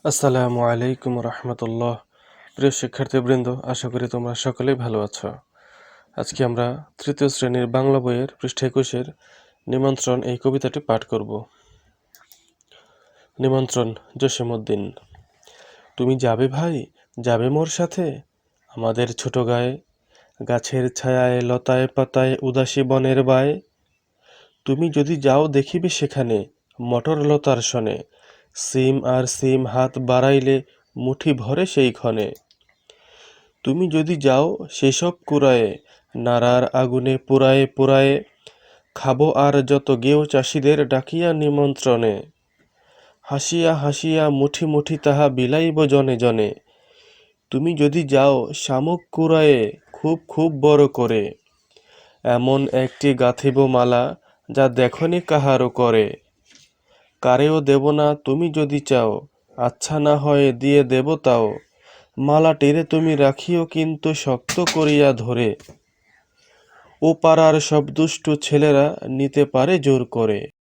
আসসালামু আলাইকুম রহমতুল্লাহ। প্রিয় শিক্ষার্থীবৃন্দ, আশা করি তোমরা সকলেই ভালো আছো। আজকে আমরা তৃতীয় শ্রেণীর বাংলা বইয়ের পৃষ্ঠা 21-এর নিমন্ত্রণ এই কবিতাটি পাঠ করব। নিমন্ত্রণ, জসীমউদ্দিন। তুমি যাবে ভাই, যাবে মোর সাথে আমাদের ছোট গায়ে, গাছের ছায়ায় লতায় পাতায় উদাসী বনের বায়ে। তুমি যদি যাও দেখিবে সেখানে মটর লতার শনে, সিম আর সিম হাত বাড়াইলে মুঠি ভরে সেই ক্ষণে। তুমি যদি যাও সেসব কুড়ায়ে, নাড়ার আগুনে পোড়ায়ে পোড়ায়ে, খাবো আর যত গেও চাষিদের ডাকিয়া নিমন্ত্রণে। হাসিয়া হাসিয়া মুঠি মুঠি তাহা বিলাইব জনে জনে। তুমি যদি যাও শামুক কুড়ায়ে খুব খুব বড় করে, এমন একটি গাঁথিব মালা যা দেখনি কাহারও করে। কারেও দেব না তুমি যদি চাও, আচ্ছা না হয় দিয়ে দেব তাও। মালাটিরে তুমি রাখিও কিন্তু শক্ত করিয়া ধরে, ও পাড়ার সব দুষ্টু ছেলেরা নিতে পারে জোর করে।